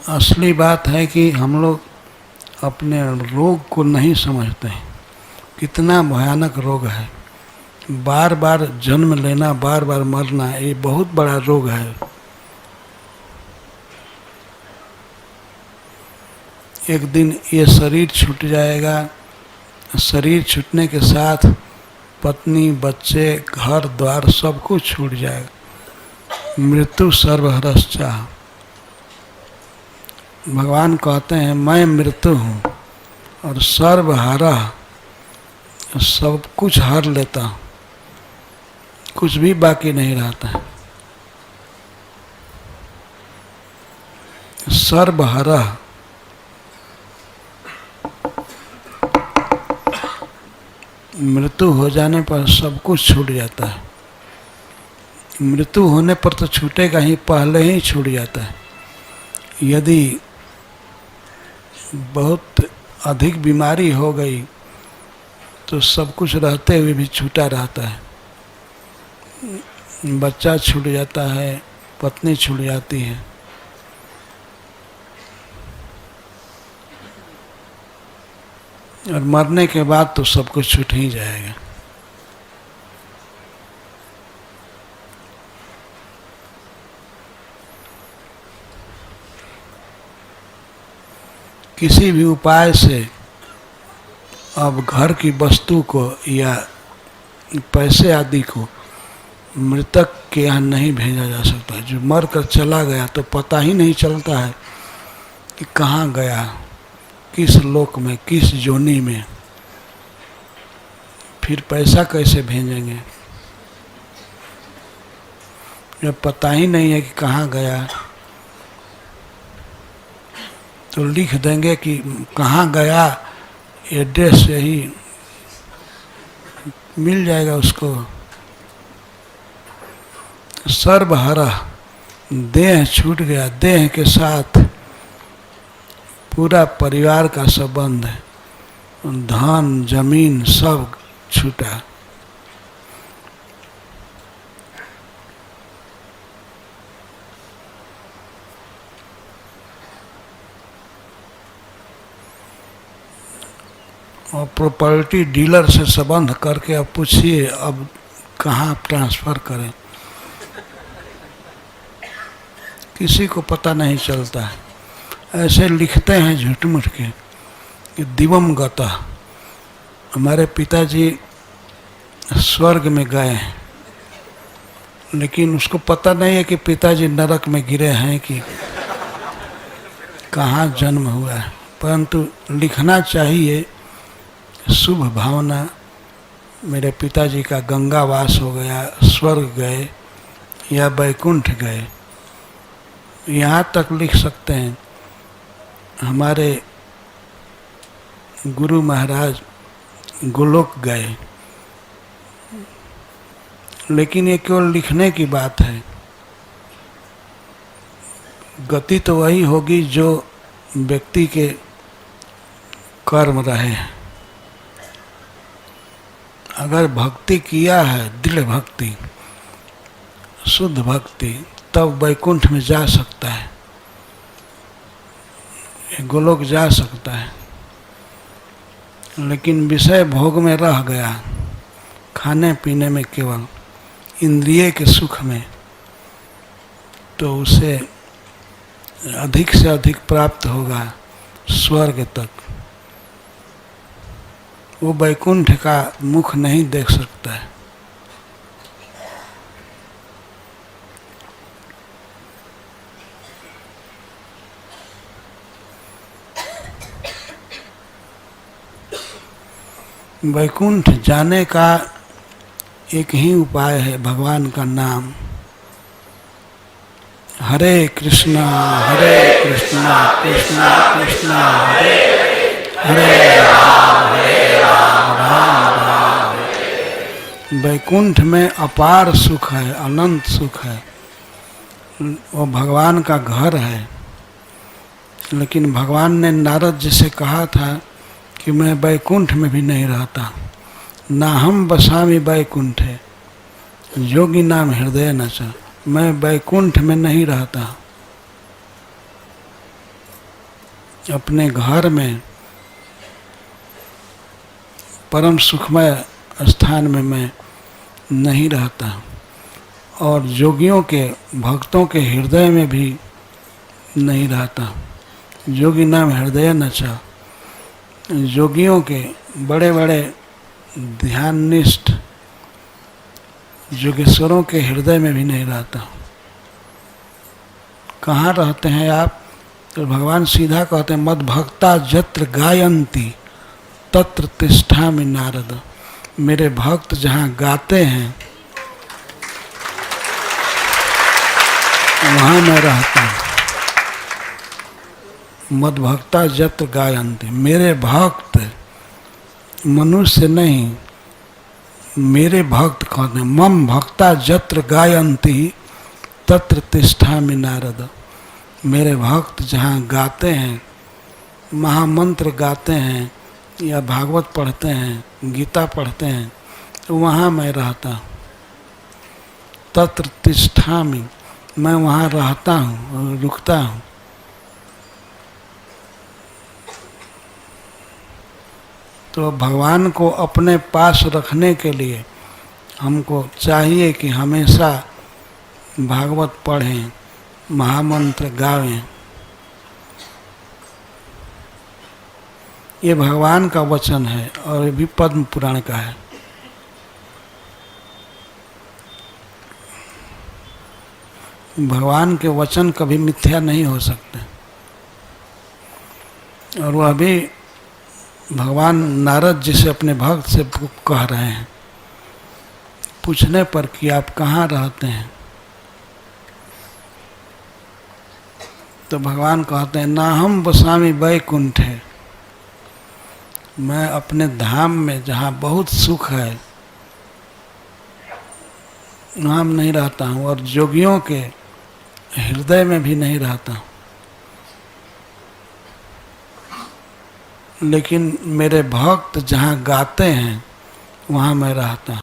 असली बात है कि हम लोग अपने रोग को नहीं समझते हैं। कितना भयानक रोग है। बार बार जन्म लेना, बार बार मरना, ये बहुत बड़ा रोग है। एक दिन ये शरीर छूट जाएगा। शरीर छूटने के साथ पत्नी, बच्चे, घर द्वार सब कुछ छूट जाएगा। मृत्यु सर्वहरश्चा। भगवान कहते हैं मैं मृत्यु हूँ और सर्वहरा, सब कुछ हर लेता हूँ, कुछ भी बाकी नहीं रहता है। सर्वहरा, मृत्यु हो जाने पर सब कुछ छूट जाता है। मृत्यु होने पर तो छूटेगा ही, पहले ही छूट जाता है। यदि बहुत अधिक बीमारी हो गई तो सब कुछ रहते हुए भी छूटा रहता है। बच्चा छूट जाता है, पत्नी छूट जाती है। और मरने के बाद तो सब कुछ छूट ही जाएगा। किसी भी उपाय से अब घर की वस्तु को या पैसे आदि को मृतक के यहाँ नहीं भेजा जा सकता। जो मर कर चला गया तो पता ही नहीं चलता है कि कहाँ गया, किस लोक में, किस जोनी में। फिर पैसा कैसे भेजेंगे जब पता ही नहीं है कि कहाँ गया। तो लिख देंगे कि कहाँ गया, एड्रेस से ही मिल जाएगा उसको। सर्वहरा, देह छूट गया, देह के साथ पूरा परिवार का संबंध है, धन जमीन सब छूटा। और प्रॉपर्टी डीलर से संबंध करके अब पूछिए अब कहाँ ट्रांसफ़र करें, किसी को पता नहीं चलता है। ऐसे लिखते हैं झूठ मूठ के कि दिवम गता, हमारे पिताजी स्वर्ग में गए, लेकिन उसको पता नहीं है कि पिताजी नरक में गिरे हैं कि कहाँ जन्म हुआ है। परंतु लिखना चाहिए शुभ भावना, मेरे पिताजी का गंगावास हो गया, स्वर्ग गए या वैकुंठ गए। यहाँ तक लिख सकते हैं हमारे गुरु महाराज गोलोक गए, लेकिन ये केवल लिखने की बात है। गति तो वही होगी जो व्यक्ति के कर्म रहे हैं। अगर भक्ति किया है, दृढ़ भक्ति, शुद्ध भक्ति, तब वैकुंठ में जा सकता है, गोलोक जा सकता है। लेकिन विषय भोग में रह गया, खाने पीने में, केवल इंद्रिय के सुख में, तो उसे अधिक से अधिक प्राप्त होगा स्वर्ग तक। वो वैकुंठ का मुख नहीं देख सकता है। वैकुंठ जाने का एक ही उपाय है, भगवान का नाम। हरे कृष्णा कृष्णा कृष्णा हरे हरे राम राम राम। वैकुंठ में अपार सुख है, अनंत सुख है, वो भगवान का घर है। लेकिन भगवान ने नारद जी से कहा था कि मैं वैकुंठ में भी नहीं रहता, ना हम बसामी वैकुंठे योगी नाम हृदय न च। मैं वैकुंठ में नहीं रहता। अपने घर में परम सुखमय स्थान में मैं नहीं रहता, और योगियों के भक्तों के हृदय में भी नहीं रहता। योगी नाम हृदय न च, योगियों के बड़े बड़े ध्याननिष्ठ योगेश्वरों के हृदय में भी नहीं रहता। कहाँ रहते हैं आप? तो भगवान सीधा कहते हैं, मद भक्ता जत्र गायन्ति तत्र तिष्ठामि नारद। मेरे भक्त जहाँ गाते हैं वहाँ मैं रहता हूँ। मद भक्ता जत्र गायन्ति, मेरे भक्त, मनुष्य नहीं, मेरे भक्त कहते हैं। मम भक्ता जत्र गायन्ति तत्र तिष्ठामि नारद। मेरे भक्त जहाँ गाते हैं, महामंत्र गाते हैं या भागवत पढ़ते हैं, गीता पढ़ते हैं, तो वहाँ मैं रहता हूँ। तत्र तिष्ठामि, मैं वहाँ रहता हूँ और रुकता हूँ। तो भगवान को अपने पास रखने के लिए हमको चाहिए कि हमेशा भागवत पढ़ें, महामंत्र गावें। ये भगवान का वचन है और ये भी पद्म पुराण का है। भगवान के वचन कभी मिथ्या नहीं हो सकते। और वह भी भगवान नारद जी से अपने भक्त से कह रहे हैं, पूछने पर कि आप कहाँ रहते हैं, तो भगवान कहते हैं, ना हम बसामी वैकुंठ है, मैं अपने धाम में जहाँ बहुत सुख है वहाँ नहीं रहता हूँ, और जोगियों के हृदय में भी नहीं रहता हूँ। लेकिन मेरे भक्त जहाँ गाते हैं वहाँ मैं रहता हूँ।